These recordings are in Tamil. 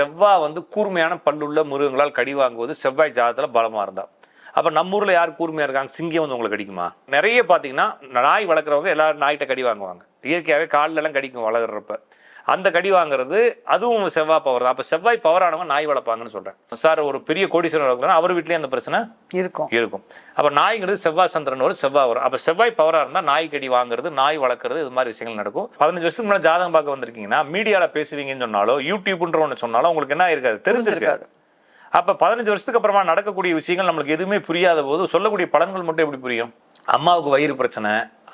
செவ்வாய் வந்து கூர்மையான பல்லுள்ள மிருகங்களால் கடி வாங்குவது செவ்வாய் ஜாதகத்துல பலமா இருந்தா. அப்ப நம்ம ஊர்ல யார் கூர்மையா இருக்காங்க? சிங்கம் வந்து உங்களுக்கு கடிக்குமா? நிறைய பாத்தீங்கன்னா நாய் வளர்க்குறவங்க எல்லாரும் நாய்கிட்ட கடி வாங்குவாங்க. இயற்கையாவே காலில் எல்லாம் கடிக்கும் வளர்றப்ப. அந்த கடி வாங்குறது அதுவும் செவ்வாய் பவர் தான். அப்ப செவ்வாய் பவர் ஆனவங்க நாய் வளர்ப்பாங்கன்னு சொல்றேன். சார் ஒரு பெரிய கோடீஸ்வரர் வளர்க்குறா அவர் வீட்லயே அந்த பிரச்சனை இருக்கும். அப்ப நாய்ங்கிறது செவ்வாய் சந்திரன் ஒரு செவ்வாய் வரும். அப்ப செவ்வாய் பவரா இருந்தா நாய் கடி வாங்குறது, நாய் வளர்க்குறது, இது மாதிரி விஷயங்கள் நடக்கும். 15 வருஷத்துக்கு முன்னாடி ஜாதகம் பார்க்க வந்திருக்கீங்கன்னா மீடியால பேசுவீங்கன்னு சொன்னாலோ யூடியூப்ன்ற ஒன்று சொன்னாலும் உங்களுக்கு என்ன இருக்காது, தெரிஞ்சிருக்காது. அப்ப 15 வருஷத்துக்கு அப்புறமா நடக்கக்கூடிய விஷயங்கள் நம்மளுக்கு எதுவுமே புரியாத போது சொல்லக்கூடிய பலன்கள் மட்டும் எப்படி புரியும்? அம்மாவுக்கு வயிறு பிரச்சனை,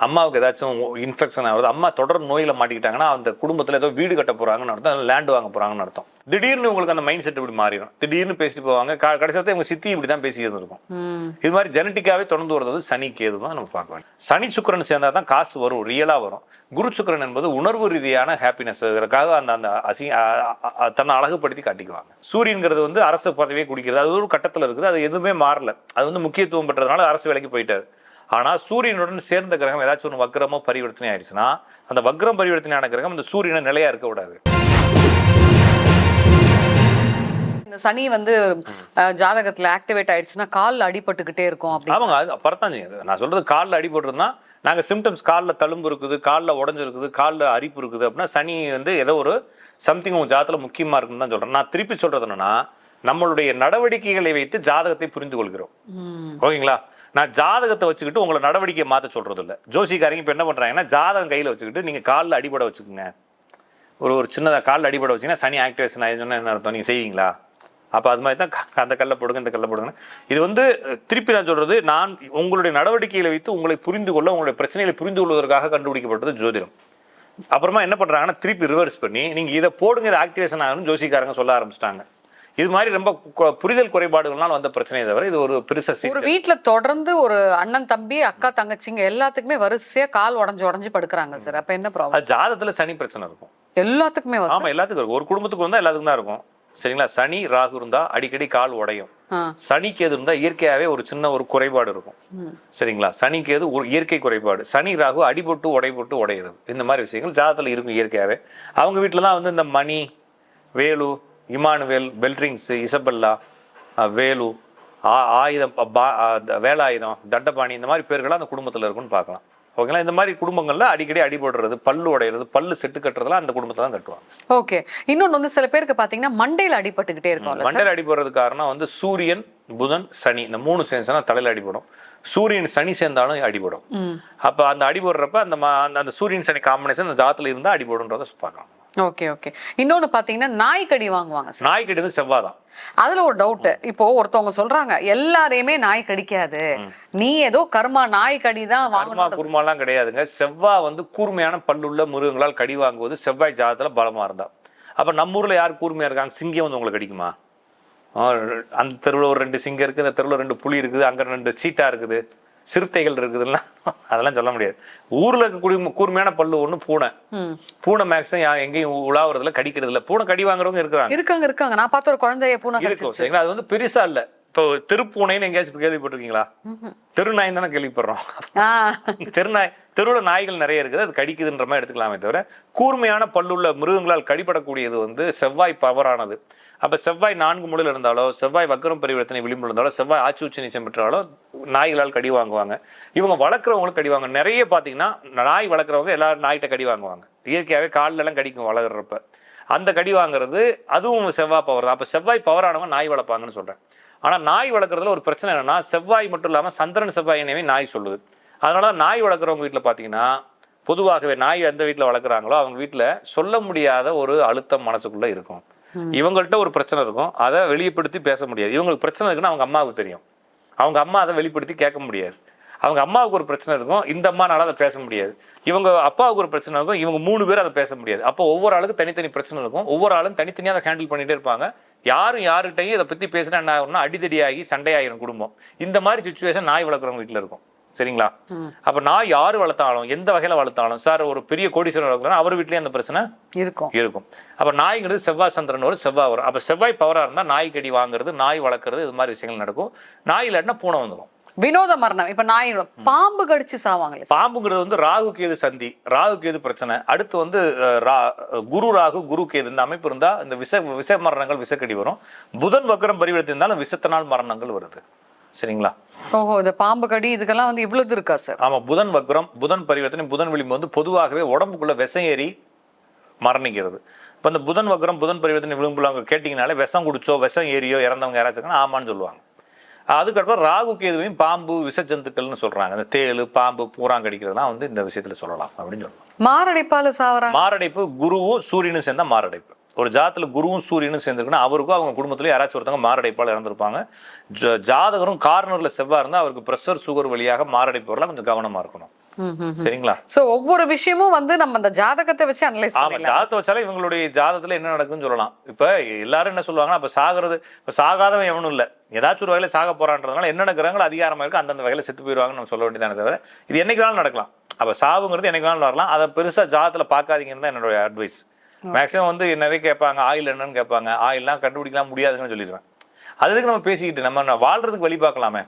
அம்மாவுக்கு ஏதாச்சும் இன்ஃபெக்ஷன் ஆகுது, அம்மா தொடர் நோயில மாட்டிக்கிட்டாங்கன்னா அந்த குடும்பத்துல ஏதோ வீடு கட்ட போறாங்கன்னு அர்த்தம், லேண்ட் வாங்க போறாங்கன்னு அர்த்தம். திடீர்னு உங்களுக்கு அந்த மைண்ட் செட் இப்படி மாறிடும். திடீர்னு பேசிட்டு போவாங்க, கடைசியாக இவங்க சித்தி இப்படிதான் பேசிட்டு இருக்கும். இது மாதிரி ஜெனட்டிக்காவே தொடர்ந்து வருது சனி கேது தான் நம்ம பார்க்க வேண்டும். சனி சுக்கிரன் சேர்ந்தா தான் காசு வரும், ரியலா வரும். குரு சுக்கிரன் என்பது உணர்வு ரீதியான ஹாப்பினஸ் அந்த தன்னை அழகுபடுத்தி காட்டிக்குவாங்க. சூரியன்கிறது வந்து அரசு பதவியை குடிக்கிறது, அது ஒரு கட்டத்தில் இருக்குது, அது எதுவுமே மாறல. அது வந்து முக்கியத்துவம் பெற்றதுனால அரசு வேலைக்கு போயிட்டாரு. ஆனா சூரியனுடன் சேர்ந்த கிரகம் ஏதாச்சும் ஒரு வக்ரமோ பரிவர்த்தனை ஆயிடுச்சுன்னா அந்த வக்ரம் பரிவர்த்தனையான கிரகம் இந்த சூரியனை நிலையா இருக்க விடாது. இந்த சனி வந்து ஜாதகத்துல ஆக்டிவேட் ஆயிடுச்சுன்னா கால்ல அடிபட்டுக்கிட்டே இருக்கும். ஆமாங்க, அது அப்பறத்தான் நான் சொல்றது. காலில் அடிபட்டுருந்தா நாங்க சிம்டம்ஸ், காலில் தழும்பு இருக்குது, காலில் உடஞ்சிருக்குது, காலில் அரிப்பு இருக்குது அப்படின்னா சனி வந்து ஏதோ ஒரு சம்திங் உங்க ஜாதகத்துல முக்கியமா இருக்குன்னு தான் சொல்றேன். நான் திருப்பி சொல்றது என்னன்னா, நம்மளுடைய நடவடிக்கைகளை வைத்து ஜாதகத்தை புரிந்து கொள்கிறோம். ஓகேங்களா? நான் ஜாதகத்தை வச்சுக்கிட்டு உங்களை நடவடிக்கையை மாற்ற சொல்றது இல்லை. ஜோசிக்காரங்க இப்போ என்ன பண்றாங்கன்னா, ஜாதகம் கையில் வச்சுக்கிட்டு நீங்க காலில் அடிபட வச்சுக்கோங்க, ஒரு சின்னதாக காலில் அடிபட வச்சிங்கன்னா சனி ஆக்டிவேஷன் ஆயிடுச்சுன்னா என்ன அர்த்தம், நீங்கள் செய்வீங்களா? அப்போ அது மாதிரி தான் அந்த கல்லை போடுங்க, இந்த கல்லை போடுங்க. இது வந்து திருப்பி நான் சொல்றது, நான் உங்களுடைய நடவடிக்கைகளை வைத்து உங்களை புரிந்து கொள்ள, உங்களுடைய பிரச்சனைகளை புரிந்து கொள்வதற்காக கண்டுபிடிக்கப்பட்டது ஜோதிடம். அப்புறமா என்ன பண்றாங்கன்னா, திருப்பி ரிவர்ஸ் பண்ணி நீங்க இதை போடுங்க, இதை ஆக்டிவேஷன் ஆகணும்னு ஜோசிக்காரங்க சொல்ல ஆரம்பிச்சிட்டாங்க. இது மாதிரி ரொம்ப புரிதல் குறைபாடுகள்னால வந்த பிரச்சனையை தவிர இது ஒரு பெருசா. ஒரு வீட்டுல தொடர்ந்து ஒரு அண்ணன் தம்பி அக்கா தங்கச்சிங்க எல்லாத்துக்குமே வரிசையா கால் உடஞ்சு படுக்கிறாங்க சார். அப்ப என்ன ப்ராப்ளம்? ஜாதகத்துல சனி பிரச்சனை இருக்கும் எல்லாத்துக்குமே. ஆமா, எல்லாத்துக்கும் இருக்கும். ஒரு குடும்பத்துக்கு வந்தா எல்லாத்துக்கும் தான் இருக்கும். சரிங்களா? சனி ராகு இருந்தா அடிக்கடி கால் உடையும். சனிக்கு எது இருந்தா இயற்கையாவே ஒரு சின்ன ஒரு குறைபாடு இருக்கும். சரிங்களா? சனிக்கு எது ஒரு இயற்கை குறைபாடு. சனி ராகு அடிபட்டு உடையிறது, இந்த மாதிரி விஷயங்கள் ஜாதகத்துல இருக்கும் இயற்கையாவே. அவங்க வீட்டுலதான் வந்து இந்த மணி, வேலு, இமானுவேல், பெல்ட்ரிங்ஸ், இசபெல்லா, வேலு, ஆயுதம், வேலாயுதம், தண்டபாணி, இந்த மாதிரி பேர்கள்லாம் அந்த குடும்பத்தில் இருக்குன்னு பார்க்கலாம். ஓகேங்களா? இந்த மாதிரி குடும்பங்கள்ல அடிக்கடி அடிபடுறது, பல்லு உடையிறது, பல்லு செட்டு கட்டுறதுலாம் அந்த குடும்பத்தை தான் கட்டுவாங்க. ஓகே. இன்னொன்று வந்து சில பேருக்கு பார்த்தீங்கன்னா மண்டையில் அடிபட்டுக்கிட்டே இருக்கும். மண்டையில் அடிபடுறது காரணம் வந்து சூரியன், புதன், சனி, இந்த 3 சேர்ந்துச்சுன்னா தலையில் அடிபடும். சூரியன் சனி சேர்ந்தாலும் அடிபடும். அப்போ அந்த அடிபடுறப்ப அந்த சூரியன் சனி காம்பினேஷன் அந்த ஜாதத்துல இருந்தால் அடிபடுன்றதை பார்க்கலாம். Okay okay. இன்னொன்னு பாத்தீங்கன்னா நாய்க்கடி வாங்குவாங்க. நாய்க்கடி வந்து செவ்வாய் தான். அதுல ஒரு டவுட். இப்போ ஒருத்தவங்க சொல்றாங்க எல்லாரையுமே நாய் கடிக்காது, நீ ஏதோ கர்மா நாய்க்கடி தான் வாங்கணும். குருமாலாம் கிடையாதுங்க. செவ்வாய் வந்து கூர்மையான பல்லுள்ள மிருகங்களால் கடி வாங்குவது செவ்வாய் ஜாதகத்துல பலமா இருந்தா. அப்ப நம்ம ஊர்ல யார் கூர்மையா இருக்காங்க? சிங்கம் வந்து உங்களுக்கு கடிக்குமா? அந்த தெருவில் ஒரு 2 சிங்கம் இருக்குது, அந்த தெருவில் 2 புலி இருக்குது, அங்க 2 சீட்டா இருக்குது, சிறுத்தைகள் இருக்குதுன்னா அதெல்லாம் சொல்ல முடியாது. ஊர்ல இருக்க கூர்மையான பல்லு ஒண்ணு பூனை மேக்ஸிமம் எங்கேயும் உலாவுறதுல கடிக்கிறது இல்ல. பூனை கடி வாங்குறவங்க இருக்காங்க. நான் பார்த்த ஒரு குழந்தைய பூனை இருக்கும். அது வந்து பெருசா இல்ல. இப்போ தெருப்பூனைன்னு எங்கேயாச்சும் கேள்விப்பட்டிருக்கீங்களா? தெருநாய் தானே கேள்விப்படுறோம். தெருவுல நாய்கள் நிறைய இருக்குது, அது கடிக்குதுன்ற மாதிரி எடுத்துக்கலாமே தவிர கூர்மையான பல்லுள்ள மிருகங்களால் கடிபடக்கூடியது வந்து செவ்வாய் பவரானது. அப்ப செவ்வாய் 4 மூலையில் இருந்தாலோ, செவ்வாய் வக்ரம் பரிவர்த்தனை விளிம்பு இருந்தாலோ, செவ்வாய் ஆட்சி உச்ச நீச்சம் பெற்றாலோ நாய்களால் கடி வாங்குவாங்க. இவங்க வளர்க்குறவங்களுக்கு கடி வாங்க. நிறைய பாத்தீங்கன்னா நாய் வளர்க்குறவங்க எல்லாரும் நாய்கிட்ட கடி வாங்குவாங்க. இயற்கையாவே காலில் எல்லாம் கடிக்கும் வளர்றப்ப. அந்த கடி வாங்குறது அதுவும் செவ்வாய் பவர் தான். அப்ப செவ்வாய் பவரானவங்க நாய் வளர்ப்பாங்கன்னு சொல்றேன். ஆனா நாய் வளர்க்குறதுல ஒரு பிரச்சனை என்னன்னா, செவ்வாய் மட்டும் இல்லாம சந்திரன் செவ்வாய் இணைவே நாய் சொல்லுது. அதனால நாய் வளர்க்குறவங்க வீட்டுல பாத்தீங்கன்னா, பொதுவாகவே நாய் எந்த வீட்டுல வளர்க்குறாங்களோ அவங்க வீட்டுல சொல்ல முடியாத ஒரு அழுத்தம் மனசுக்குள்ள இருக்கும். இவங்கள்ட்ட ஒரு பிரச்சனை இருக்கும், அதை வெளிப்படுத்தி பேச முடியாது. இவங்களுக்கு பிரச்சனை இருக்குன்னு அவங்க அம்மாவுக்கு தெரியும், அவங்க அம்மா அதை வெளிப்படுத்தி கேட்க முடியாது. அவங்க அம்மாவுக்கு ஒரு பிரச்சனை இருக்கும், இந்த அம்மானால அதை பேச முடியாது. இவங்க அப்பாவுக்கு ஒரு பிரச்சனை இருக்கும், இவங்க 3 பேர் அதை பேச முடியாது. அப்போ ஒவ்வொரு ஆளுக்கு தனித்தனி பிரச்சனை இருக்கும், ஒவ்வொரு ஆளும் தனித்தனியாக அதை ஹேண்டில் பண்ணிட்டே இருப்பாங்க. யாரும் யாருகிட்டையும் இதை பத்தி பேசினா என்ன ஆகும்னா அடிதடியாகி சண்டையாகிடும் குடும்பம். இந்த மாதிரி சுச்சுவேஷன் நாய் வளர்க்குறவங்க வீட்டுல இருக்கும். சரிங்களா? அப்ப நாய் யாரு வளர்த்தாலும், எந்த வகையில வளர்த்தாலும், சார் ஒரு பெரிய கோடீஸ்வரர் வளர்க்குறா அவர் வீட்லயே அந்த பிரச்சனை இருக்கும். அப்ப நாய்ங்கிறது செவ்வாய் சந்திரன் ஒரு செவ்வாய் வரும். அப்ப செவ்வாய் பவரா இருந்தா நாய் கடி வாங்குறது, நாய் வளர்க்குறது, இது மாதிரி விஷயங்கள் நடக்கும். நாய் இல்லாட்டினா பூனை வந்துடும். வினோத மரணம். இப்ப நாய் பாம்பு கடிச்சு சாவாங்களே. பாம்புங்கிறது வந்து ராகு கேது சந்தி, ராகு கேது பிரச்சனை. அடுத்து வந்து குரு ராகு குரு கேது இந்த அமைப்பு இருந்தா இந்த விஷ மரணங்கள் விஷக்கடி வரும். புதன் வக்ரம் பரிவர்த்தி இருந்தாலும் விஷத்தினால் மரணங்கள் வருது. சரிங்களா? ஓஹோ, இந்த பாம்பு கடி இதுக்கெல்லாம் வந்து இவ்வளவு இருக்கா சார்? ஆமா, புதன் வக்ரம், புதன் பரிவர்த்தனை, புதன் விளிம்பு வந்து பொதுவாகவே உடம்புக்குள்ள விஷம் ஏறி மரணிக்கிறது. இப்போ இந்த புதன் வக்ரம் புதன் பரிவர்த்தனை விளிம்புல அவங்க கேட்டிங்கனாலே விஷம் குடிச்சோ விஷம் ஏறியோ இறந்தவங்க யாராச்சும் ஆமான்னு சொல்லுவாங்க. அதுக்கப்புறம் ராகு கேதுவையும் பாம்பு விஷ ஜந்துக்கள்னு சொல்றாங்க. இந்த தேளு பாம்பு பூரா கடிக்கிறதுலாம் வந்து இந்த விஷயத்துல சொல்லலாம் அப்படின்னு சொல்லலாம். மாரடைப்பால சாவறாங்க. மாரடைப்பு குருவும் சூரியனும் சேர்ந்தா மாரடைப்பு. ஒரு ஜாதத்துல குருவும் சூரியனும் சேர்ந்துருக்குன்னா அவருக்கும் அவங்க குடும்பத்துல யாராச்சும் ஒருத்தவங்க மாரடைப்பால் இறந்துருப்பாங்க. ஜாதகரும் கார்னர்ல செவ்வாய் இருந்தா அவருக்கு பிரஷர் சுகர் வழியாக மாரடைப்பு வரலாம். கொஞ்சம் கவனமா இருக்கணும். சரிங்களா? சோ ஒவ்வொரு விஷயமும் வந்து நம்ம அந்த ஜாதகத்தை வச்சு அனலைஸ் பண்ணலாம். ஆமா, ஜாதகத்தை வச்சாலே இவங்களுடைய ஜாதகத்துல என்ன நடக்குன்னு சொல்லலாம். இப்ப எல்லாரும் என்ன சொல்லுவாங்கன்னா, இப்ப சாகிறது, இப்ப சாகாதவன் எவனும் இல்ல, ஏதாச்சும் ஒரு வகையில சாக போறான்றதுனால என்ன நடக்கிறாங்களோ அதிகாரமா இருக்கு அந்தந்த வகையில செத்து போயிருவாங்கன்னு நம்ம சொல்ல வேண்டியதானே தவிர இது என்னைக்கு வேணாலும் நடக்கலாம். அப்ப சாவுங்கிறது என்னைக்கு வேணாலும் வரலாம். அதை பெருசா ஜாதகத்துல பாக்காதீங்கன்னு தான் என்னோட அட்வைஸ். மேக்ஸிமம் வந்து நிறைய கேட்பாங்க, ஆயில் என்னன்னு கேட்பாங்க. ஆயில்லாம் கண்டுபிடிக்கலாம் முடியாதுன்னு சொல்லிடுவேன். அதுக்கு நம்ம பேசிக்கிட்டு நம்ம வாழ்றதுக்கு வழி பார்க்கலாமே.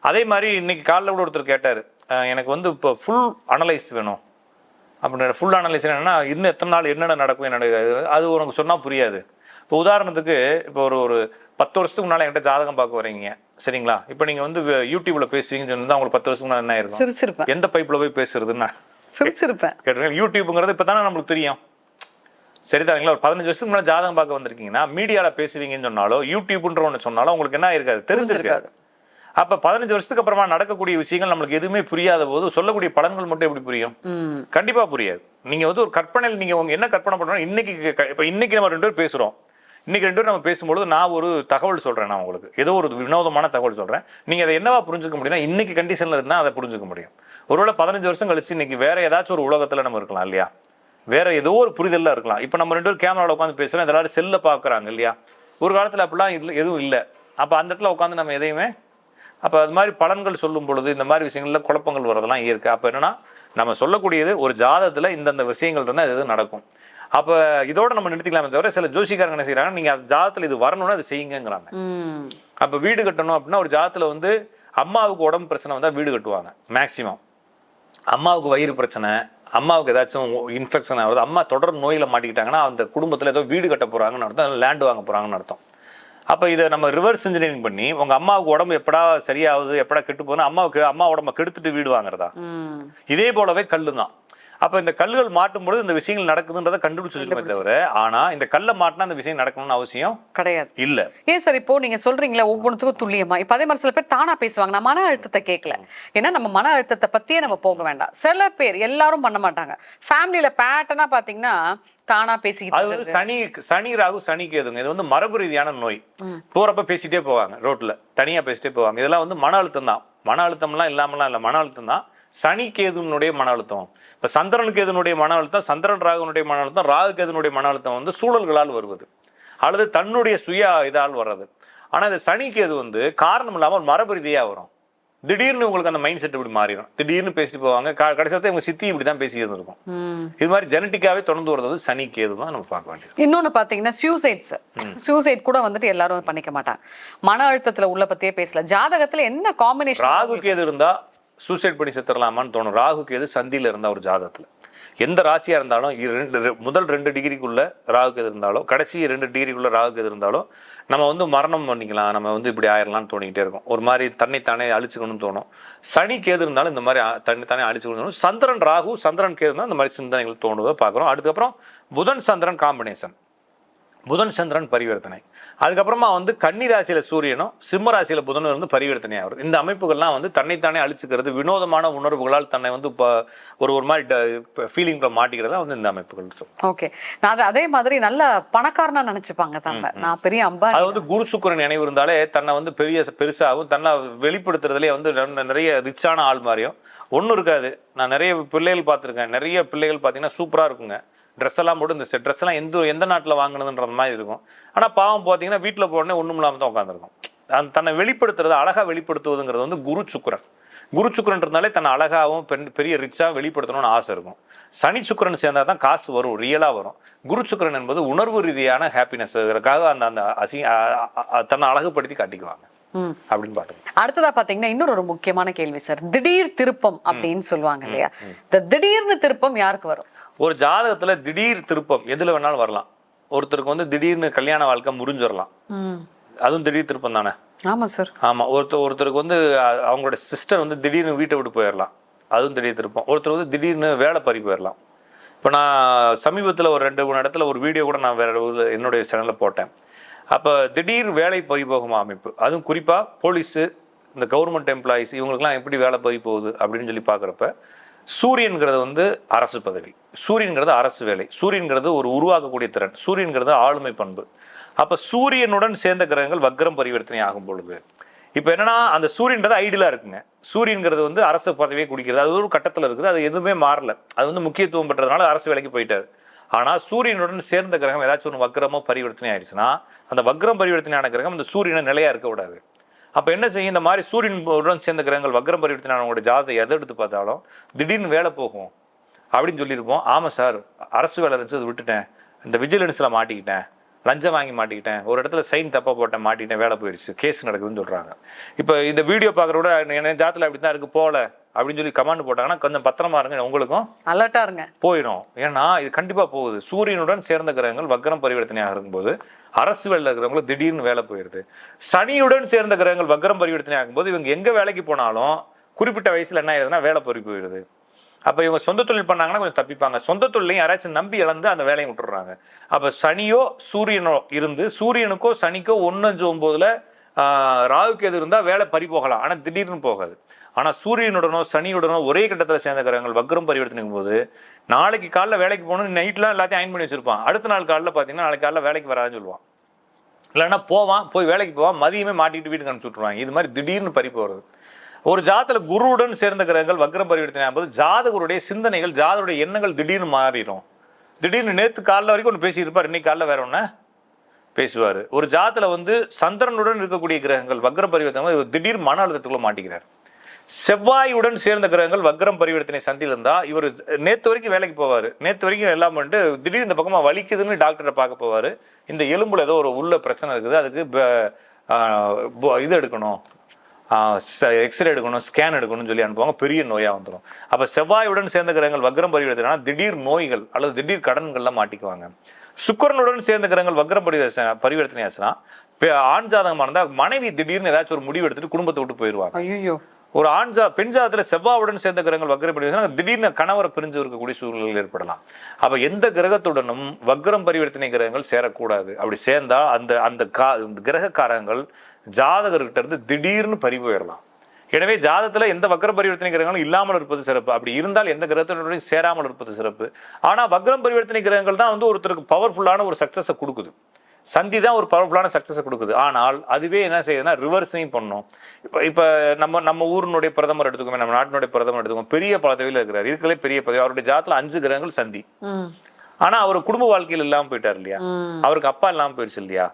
அதே மாதிரி இன்னைக்கு காலைல கூட ஒருத்தர் கேட்டாரு, எனக்கு வந்து இப்போ ஃபுல் அனலைஸ் வேணும் அப்படின்னு. ஃபுல் அனலைஸ் என்னன்னா இன்னும் எத்தனை நாள் என்னென்ன நடக்கும் என்னோட அது உனக்கு சொன்னா புரியாது. இப்போ உதாரணத்துக்கு இப்போ ஒரு 10 வருஷத்துக்கு முன்னால என்கிட்ட ஜாதகம் பார்க்க வரீங்க, சரிங்களா? இப்போ நீங்க வந்து யூடியூப்ல பேசுவீங்கன்னு சொன்னா உங்களுக்கு 10 வருஷத்துக்கு முன்னாடி என்ன இருக்கும்? எந்த பைப்ல போய் பேசுறதுன்னா கேட்டுருக்கேன். யூடியூப்ங்கிறது இப்போ தானே நம்மளுக்கு தெரியும். சரிதாங்களா? ஒரு 15 வருஷத்துக்கு முன்னாடி ஜாதகம் பார்க்க வந்திருக்கீங்கன்னா மீடியால பேசுவீங்கன்னு சொன்னாலோ யூடியூப்ன்ற ஒன்று சொன்னாலும் உங்களுக்கு என்ன இருக்காது, தெரிஞ்சிருக்காது. அப்ப 15 வருஷத்துக்கு அப்புறமா நடக்கக்கூடிய விஷயங்கள் நம்மளுக்கு எதுவுமே புரியாத போது சொல்லக்கூடிய பலன்கள் மட்டும் எப்படி புரியும்? கண்டிப்பா புரியாது. நீங்க வந்து ஒரு கற்பனையில் நீங்க உங்க என்ன கற்பனை பண்றோம், இன்னைக்கு நம்ம 2 பேர் பேசுறோம். இன்னைக்கு 2 பேர் நம்ம பேசும்போது நான் ஒரு தகவல் சொல்றேன், நான் உங்களுக்கு ஏதோ ஒரு வினோதமான தகவல் சொல்றேன். நீங்க அதை என்னவா புரிஞ்சுக்க முடியும்னா இன்னைக்கு கண்டிஷன்ல இருந்தா அதை புரிஞ்சுக்க முடியும். ஒருவேளை 15 வருஷம் கழிச்சு இன்னைக்கு வேற ஏதாச்சும் ஒரு உலகத்துல நம்ம இருக்கலாம் இல்லையா? வேற ஏதோ ஒரு புரிதல்ல இருக்கலாம். இப்ப நம்ம 2 பேரும் கேமராவில் உட்காந்து பேசுறோம், எல்லாரும் செல்ல பாக்குறாங்க இல்லையா? ஒரு காலத்துல அப்படிலாம் எதுவும் இல்லை. அப்ப அந்த இடத்துல உட்காந்து நம்ம எதையுமே அப்போ அது மாதிரி பலன்கள் சொல்லும் பொழுது இந்த மாதிரி விஷயங்கள்ல குழப்பங்கள் வரதெல்லாம் இருக்கு. அப்போ என்னன்னா நம்ம சொல்லக்கூடியது ஒரு ஜாதகத்துல இந்தந்த விஷயங்கள் இருந்தால் இது நடக்கும். அப்போ இதோட நம்ம நிறுத்திக்கலாமே தவிர சில ஜோசிக்காரங்க என்ன செய்யறாங்க, நீங்க அந்த ஜாதகத்துல இது வரணும்னா அது செய்யுங்கிறாங்க. அப்போ வீடு கட்டணும் அப்படின்னா ஒரு ஜாதகத்துல வந்து அம்மாவுக்கு உடம்பு பிரச்சனை வந்தா வீடு கட்டுவாங்க மேக்சிமம். அம்மாவுக்கு வயிறு பிரச்சனை, அம்மாவுக்கு ஏதாச்சும் இன்ஃபெக்ஷன் ஆகுது, அம்மா தொடர் நோயில மாட்டிக்கிட்டாங்கன்னா அந்த குடும்பத்துல ஏதோ வீடு கட்ட போறாங்கன்னு அர்த்தம், லேண்ட் வாங்க போறாங்கன்னு அர்த்தம். அப்போ இதை நம்ம ரிவர்ஸ் இன்ஜினியரிங் பண்ணி உங்க அம்மாவுக்கு உடம்பு எப்படா சரியாகுது எப்படா கெட்டு போகுது, அம்மா உடம்ப கெடுத்துட்டு வீடு வாங்குறதா? இதே போலவே கல்லு தான். அப்ப இந்த கல்லுகள் மாட்டும் பொழுது இந்த விஷயங்கள் நடக்குதுன்றதை கண்டுபிடிச்சு வச்சுக்கவே தவிர ஆனா இந்த கல்லை மாட்டினா இந்த விஷயம் நடக்கணும்னு அவசியம் கிடையாது இல்ல. ஏன் சார் இப்போ நீங்க சொல்றீங்களா ஒவ்வொன்றுக்கும் துல்லியமா? இப்ப அதே மாதிரி சில பேர் தானா பேசுவாங்க, நான் மன அழுத்தத்தை கேட்கல. ஏன்னா நம்ம மன அழுத்தத்தை பத்தியே நம்ம போக வேண்டாம். சில பேர் எல்லாரும் பண்ண மாட்டாங்க. ஃபேமிலியில பேட்டர்னா பாத்தீங்கன்னா தானா பேசிக்கிட்டு அது வந்து சனி ராகு சனி கேதுங்க. இது வந்து மரபு ரீதியான நோய். போறப்ப பேசிட்டே போவாங்க, ரோட்ல தனியா பேசிட்டே போவாங்க. இதெல்லாம் வந்து மன அழுத்தம் தான். மன அழுத்தம்லாம் இல்லாமலாம் இல்ல, மன அழுத்தம் தான். சனி கேதுனுடைய மன அழுத்தம், இப்ப சந்திரன் கேதுனுடைய மன அழுத்தம், சந்திரன் ராகுனுடைய மன அழுத்தம், ராகு கேதுனுடைய மன அழுத்தம் வந்து சூழல்களால் வருவது அல்லது தன்னுடைய சுய இதால் வர்றது. ஆனா இந்த சனி கேது வந்து காரணம் இல்லாமல் மரபு ரீதியா வரும். திடீர்னு உங்களுக்கு அந்த மைண்ட் செட் இப்படி மாறிடும். திடீர்னு பேசிட்டு போவாங்க, கடைசியத்தை இவங்க சித்தி இப்படிதான் பேசி இருந்திருக்கும். இது மாதிரி ஜெனட்டிக்காவே தொடர்ந்து வருது சனி கேது தான் நம்ம பார்க்க வேண்டியது. இன்னொன்னு பாத்தீங்கன்னா சூசைட் கூட வந்துட்டு எல்லாரும் பண்ணிக்க மாட்டாங்க. மன அழுத்தத்துல உள்ள பத்தியே பேசல. ஜாதகத்துல என்ன காம்பினேஷன்? ராகு கேது இருந்தா சூசைட் பண்ணி செத்துடலாமான்னு தோணும். ராகு கேது சந்தியில இருந்தா ஒரு ஜாதகத்துல எந்த ராசியா இருந்தாலும் முதல் 2 டிகிரிக்குள்ள ராகு கேது இருந்தாலும் கடைசி 2 டிகிரிக்குள்ள ராகு கேது இருந்தாலும் நம்ம வந்து மரணம் பண்ணிக்கலாம், நம்ம வந்து இப்படி ஆயிரலாம்னு தோணிக்கிட்டே இருக்கும். ஒரு மாதிரி தன்னைத்தானே அழிச்சுக்கணும்னு தோணும். சனி கேது இருந்தாலும் இந்த மாதிரி தன்னைத்தானே அழிச்சுக்கணும் தோணும். சந்திரன் ராகு சந்திரன் கேது தான் இந்த மாதிரி சிந்தனைகள் தோணுவதை பார்க்குறோம். அதுக்கப்புறம் புதன் சந்திரன் காம்பினேஷன், புதன் சந்திரன் பரிவர்த்தனை. அதுக்கப்புறமா வந்து கன்னி ராசியில சூரியனும் சிம்ம ராசியில புதனும் வந்து பரிவர்த்தனை ஆகும். இந்த அமைப்புகள்லாம் வந்து தன்னைத்தானே அழிச்சுக்கிறது, வினோதமான உணர்வுகளால் தன்னை வந்து ஒரு மாதிரி ஃபீலிங்ல மாட்டிக்கிறதா வந்து இந்த அமைப்புகள். ஓகே, நான் அதே மாதிரி நல்ல பணக்காரனா நினைச்சுப்பாங்க தன்னை, நான் பெரிய அம்பானி. அது வந்து குரு சுக்கிரன் நினைவு இருந்தாலே தன்னை வந்து பெருசாகவும் தன்னை வெளிப்படுத்துறதுலேயே வந்து நிறைய ரிச்சான ஆள் மாதிரியும் ஒன்றும் இருக்காது. நான் நிறைய பிள்ளைகள் பார்த்துருக்கேன். நிறைய பிள்ளைகள் பார்த்தீங்கன்னா சூப்பராக இருக்குங்க. ட்ரெஸ் எல்லாம் போட்டு இந்த ட்ரெஸ் எல்லாம் எந்த நாட்டில் வாங்கினதுன்ற மாதிரி இருக்கும். ஆனால் பாவம் பார்த்தீங்கன்னா வீட்டில் போடனே ஒன்றும் இல்லாமல் தான் உட்காந்துருக்கும். தன்னை வெளிப்படுத்துறது, அழகாக வெளிப்படுத்துவதுங்கிறது வந்து குரு சுக்கிரன் இருந்தாலே தன்னை அழகாகவும் பெரிய ரிச்சாக வெளிப்படுத்தணும்னு ஆசை இருக்கும். சனி சுக்கிரன் சேர்ந்தா தான் காசு வரும், ரியலாக வரும். குரு சுக்கிரன் என்பது உணர்வு ரீதியான ஹாப்பினஸ்க்காக அந்த தன்னை அழகுபடுத்தி காட்டிக்குவாங்க. அப்படின்னு பார்த்தோம். அடுத்ததா பாத்தீங்கன்னா இன்னொரு ஒரு முக்கியமான கேள்வி சார், திடீர் திருப்பம் அப்படின்னு சொல்லுவாங்க இல்லையா, இந்த திடீர்னு திருப்பம் யாருக்கு வரும்? ஒரு ஜாதகத்துல திடீர் திருப்பம் எதுல வேணாலும் வரலாம். ஒருத்தருக்கு வந்து திடீர்னு கல்யாண வாழ்க்கை முறிஞ்சிடலாம், அதுவும் திடீர் திருப்பம் தானே. ஆமா சார். ஆமா, ஒருத்தருக்கு வந்து அவங்களோட சிஸ்டர் வந்து திடீர்னு வீட்டை விட்டு போயிடலாம், அதுவும் திடீர் திருப்பம். ஒருத்தர் வந்து திடீர்னு வேலை பறி போயிடலாம். இப்போ நான் சமீபத்தில் ஒரு 2-3 இடத்துல ஒரு வீடியோ கூட நான் வேற என்னுடைய சேனலில் போட்டேன். அப்போ திடீர் வேலை பறி போகும் அமைப்பு, அதுவும் குறிப்பாக போலீஸு, இந்த கவர்மெண்ட் எம்ப்ளாயிஸ், இவங்களுக்குலாம் எப்படி வேலை பறி போகுது அப்படின்னு சொல்லி பார்க்குறப்ப, சூரியன்கிறது வந்து அரசு பதவி, சூரியன்கிறது அரசு வேலை, சூரியன்கிறது ஒரு உருவாக்கக்கூடிய திறன், சூரியன்கிறது ஆளுமை பண்பு. அப்போ சூரியனுடன் சேர்ந்த கிரகங்கள் வக்ரம் பரிவர்த்தனை ஆகும் பொழுது இப்போ என்னன்னா, அந்த சூரியன்றது ஐடியலா இருக்குங்க. சூரியன்கிறது வந்து அரசு பதவியை குடிக்கிறது, அது ஒரு கட்டத்தில் இருக்குது, அது எதுவுமே மாறல, அது வந்து முக்கியத்துவம் பெற்றதுனால அரசு வேலைக்கு போயிட்டாரு. ஆனால் சூரியனுடன் சேர்ந்த கிரகம் ஏதாச்சும் ஒரு வக்ரமோ பரிவர்த்தனை ஆயிடுச்சுன்னா, அந்த வக்ரம் பரிவர்த்தனையான கிரகம் இந்த சூரியனை நிலையா இருக்கக்கூடாது. அப்போ என்ன செய்யும், இந்த மாதிரி சூரியனுடன் சேர்ந்த கிரகங்கள் வக்ரம் பரிவர்த்தனையானவங்களோட ஜாதகத்தை எதை எடுத்து பார்த்தாலும் திடீர்னு வேலை போகும் அப்படின்னு சொல்லியிருப்போம். ஆமாம் சார், அரசு வேலை இருந்துச்சு, அது விட்டுட்டேன், இந்த விஜிலன்ஸில் மாட்டிக்கிட்டேன், லஞ்சம் வாங்கி மாட்டிக்கிட்டேன், ஒரு இடத்துல சைன் தப்பாக போட்டேன், மாட்டிக்கிட்டேன், வேலை போயிடுச்சு, கேஸ் நடக்குதுன்னு சொல்கிறாங்க. இப்போ இந்த வீடியோ பார்க்குறோட என் ஜாதத்தில் அப்படி தான் இருக்குது போகல அப்படின்னு சொல்லி கமெண்ட் போட்டாங்கன்னா கொஞ்சம் பத்திரமா இருங்க, உங்களுக்கும் அலர்ட்டா இருங்க, போயிடும். ஏன்னா இது கண்டிப்பாக போகுது. சூரியனுடன் சேர்ந்த கிரகங்கள் வக்ரம் பரிவர்த்தனையாக இருக்கும்போது அரசு வேலையில் இருக்கிறவங்களுக்கு திடீர்னு வேலை போயிடுது. சனியுடன் சேர்ந்த கிரகங்கள் வக்ரம் பரிவர்த்தனை ஆகும்போது இவங்க எங்கே வேலைக்கு போனாலும் குறிப்பிட்ட வயசில் என்ன ஆயிடுதுன்னா வேலை பறி போயிடுது. அப்போ இவங்க சொந்த தொழில் பண்ணாங்கன்னா கொஞ்சம் தப்பிப்பாங்க, சொந்த தொழிலையும் யாராச்சும் நம்பி இழந்து அந்த வேலையை விட்டுடுறாங்க. அப்போ சனியோ சூரியனோ இருந்து சூரியனுக்கோ சனிக்கோ 1-5-9 ராகுக்கு எது இருந்தால் வேலை பறி போகலாம், ஆனால் திடீர்னு போகாது. ஆனால் சூரியனுடனோ சனியுடனோ ஒரே கட்டத்தில் சேர்ந்த கிரகங்கள் வக்ரம் பரிவர்த்தனைக்கும் போது நாளைக்கு காலைல வேலைக்கு போகணும்னு நைட்லாம் எல்லாத்தையும் அயன் பண்ணி வச்சிருப்பான், அடுத்த நாள் காலையில் பார்த்தீங்கன்னா நாளைக்கு காலைல வேலைக்கு வராதுன்னு சொல்லுவான். இல்லைன்னா போவான், போய் வேலைக்கு போவான், மதியமே மாட்டிட்டு வீட்டுக்கு அனுப்பிச்சு விட்ருவாங்க. இது மாதிரி திடீர்னு பறி போகிறது. ஒரு ஜாதத்தில் குருவுடன் சேர்ந்த கிரகங்கள் வக்ரம் பரிவர்த்தனை ஆகும்போது ஜாதகருடைய சிந்தனைகள், ஜாதகருடைய எண்ணங்கள் திடீர்னு மாறிடும். திடீர்னு நேற்று காலைல வரைக்கும் ஒன்று பேசியிருப்பார், இன்னைக்கு காலைல வேற ஒன்று பேசுவார். ஒரு ஜாதத்தில் வந்து சந்திரனுடன் இருக்கக்கூடிய கிரகங்கள் வக்ரம் பரிவர்த்தனை திடீர் மன அழுத்தத்துக்குள்ள மாட்டிக்கிறார். செவ்வாயுடன் சேர்ந்த கிரகங்கள் வக்ரம் பரிவர்த்தனை சந்தியில் இருந்தா இவர் நேற்று வரைக்கும் வேலைக்கு போவார், நேற்று வரைக்கும் எல்லாம் பண்ணிட்டு திடீர்னு இந்த பக்கமாக வலிக்குதுன்னு டாக்டரை பார்க்க போவார். இந்த எலும்புல ஏதோ ஒரு உள்ள பிரச்சனை இருக்குது, அதுக்கு இது எடுக்கணும், எக்ஸ்ரே எடுக்கணும், ஸ்கேன் எடுக்கணும்னு சொல்லி அனுப்புவாங்க, பெரிய நோயாக வந்துடும். அப்போ செவ்வாயுடன் சேர்ந்த கிரகங்கள் வக்ரம் பரிவர்த்தனை திடீர் நோய்கள் அல்லது திடீர் கடன்கள்லாம் மாட்டிக்குவாங்க. சுக்கிரனுடன் சேர்ந்த கிரகங்கள் வக்ரம் பரிவர்த்தனை ஆச்சுன்னா ஆண் ஜாதகமாக இருந்தால் மனைவி திடீர்னு ஏதாச்சும் ஒரு முடிவு எடுத்துட்டு குடும்பத்தை விட்டு போயிடுவாங்க. ஐயோ. ஒரு பெண் ஜாதகத்தில் செவ்வாயுடன் சேர்ந்த கிரகங்கள் வக்ரம் பரிவர்த்தனை திடீர்னு கணவரை பிரிஞ்சு இருக்கக்கூடிய சூழ்நிலைகள் ஏற்படலாம். அப்போ எந்த கிரகத்துடனும் வக்ரம் பரிவர்த்தனை கிரகங்கள் சேரக்கூடாது. அப்படி சேர்ந்தா அந்த கிரக காரகங்கள் ஜாதகர்கிட்ட இருந்து திடீர்னு பறி போயிடலாம். எனவே ஜாதகத்துல எந்த வக்ர பரிவர்த்தனை கிரகங்களும் இல்லாமல் இருப்பது சிறப்பு, அப்படி இருந்தால் எந்த கிரகத்தினுடன் சேராமல் இருப்பது சிறப்பு. ஆனா வக்ரம் பரிவர்த்தனை கிரகங்கள் தான் வந்து ஒருத்தருக்கு பவர்ஃபுல்லான ஒரு சக்சஸை கொடுக்குது, சந்தி தான் ஒரு பவர்ஃபுல்லான சக்சஸை கொடுக்குது. ஆனால் அதுவே என்ன செய்யுதுன்னா ரிவர்ஸையும் பண்ணும். இப்போ நம்ம ஊரினுடைய பிரதமர் எடுத்துக்கோமே, நம்ம நாட்டினுடைய பிரதமர் எடுத்துக்கோங்க, பெரிய பதவியில் இருக்கிறார், இருக்கலே பெரிய பதவி, அவருடைய ஜாதத்துல 5 கிரகங்கள் சந்தி. ஆனா அவர் குடும்ப வாழ்க்கையில் இல்லாமல் போயிட்டார் இல்லையா, அவருக்கு அப்பா இல்லாமல் போயிடுச்சு இல்லையா.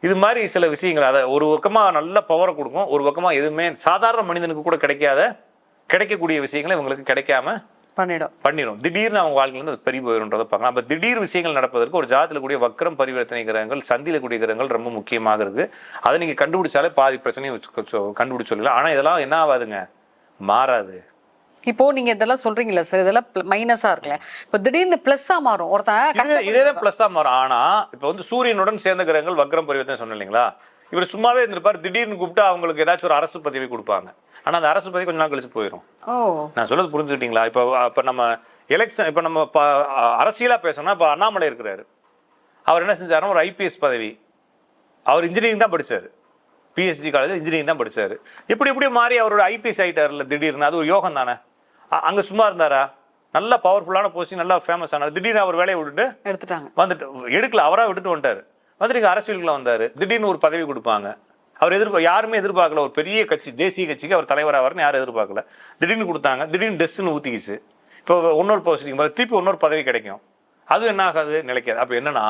இது மாதிரி சில விஷயங்கள் அதை ஒரு பக்கமா நல்ல பவரை கொடுக்கும், ஒரு பக்கமா எதுவுமே சாதாரண மனிதனுக்கு கூட கிடைக்கக்கூடிய விஷயங்களை இவங்களுக்கு கிடைக்காம பண்ணிடும். திடீர்னு அவங்க வாழ்க்கையில அது பெரிய போயிடும்ன்றதை பார்க்கலாம். அப்ப திடீர் விஷயங்கள் நடப்பதற்கு ஒரு ஜாதத்துல கூடிய வக்ரம் பரிவர்த்தனை கிரகங்கள் சந்தியில கூடிய கிரகங்கள் ரொம்ப முக்கியமாக இருக்கு. அதை நீங்க கண்டுபிடிச்சாலே பாதி பிரச்சனையும் கண்டுபிடிச்சு சொல்லலாம். ஆனா இதெல்லாம் என்ன ஆகாதுங்க, மாறாது. இப்போ நீங்க இதெல்லாம் சொல்றீங்களா சார், இதெல்லாம் மைனஸா இருக்குல்ல, இப்போ திடீர்னு பிளஸ்ஸா மாறும், ஒருத்தன் இதேதான் பிளஸ்ஸா மாறும். ஆனா இப்ப வந்து சூரியனுடன் சேர்ந்த கிரகங்கள் வக்ரம் பரிவர்த்தனை சொன்ன இல்லைங்களா, இவர் சும்மாவே இருந்திருப்பார், திடீர்னு கூப்பிட்டு அவங்களுக்கு ஏதாச்சும் ஒரு அரசு பதவி கொடுப்பாங்க. ஆனா அந்த அரசு பதவி கொஞ்ச நாள் கழிச்சு போயிடும். நான் சொல்றது புரிஞ்சுக்கிட்டீங்களா? இப்ப நம்ம எலெக்ஷன், இப்ப நம்ம அரசியலா பேசணும்னா, இப்ப அண்ணாமலை இருக்கிறாரு, அவர் என்ன செஞ்சாருன்னா ஒரு ஐபிஎஸ் பதவி, அவர் இன்ஜினியரிங் தான் படிச்சாரு, பிஎஸ்ஜி காலேஜ் இன்ஜினியரிங் தான் படிச்சாரு. எப்படி மாறி அவரோட ஐபிஎஸ் ஆயிட்டார்ல திடீர்னு, அது ஒரு யோகம் தானே. அங்க சும்மா இருந்தாரா, நல்ல பவர்ஃபுல்லான போஸ்டிங், நல்லா ஃபேமஸ் ஆனார், திடீர்னு அவர் வேலையை விட்டுட்டு வந்துட்டு எடுக்கல, அவரா விட்டுட்டு வந்துட்டாரு, வந்துட்டு அரசியலுக்குள்ள வந்தாரு, திடீர்னு ஒரு பதவி கொடுப்பாங்க. அவர் யாருமே எதிர்பார்க்கல, ஒரு பெரிய கட்சி, தேசிய கட்சிக்கு அவர் தலைவராக யாரும் எதிர்பார்க்கல, திடீர்னு கொடுத்தாங்க, திடீர்னு டெஸ்ட்னு ஊத்திக்கிச்சு. இப்போ இன்னொரு போஸ்டிங் திருப்பி இன்னொரு பதவி கிடைக்கும், அது என்ன ஆகாது, நிலைக்காது. அப்ப என்னன்னா,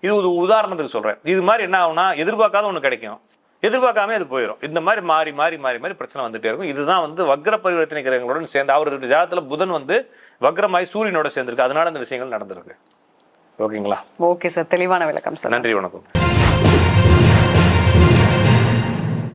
இது ஒரு உதாரணத்துக்கு சொல்றேன். இது மாதிரி என்ன ஆகும்னா, எதிர்பார்க்காத ஒண்ணு கிடைக்கும், எதிர்பார்க்காம அது போயிடும். இந்த மாதிரி மாறி மாறி மாறி மாறி பிரச்சனை வந்துட்டே இருக்கும். இதுதான் வந்து வக்ர பரிவர்த்தனை கிரகங்களுடன் சேர்ந்து அவருக்கு ஜாதகத்துல புதன் வந்து வக்ரமாய் சூரியனோட சேர்ந்திருக்கு, அதனால இந்த விஷயங்கள் நடந்திருக்கு. ஓகேங்களா? ஓகே சார், தெளிவான விளக்கம் சார். நன்றி, வணக்கம்.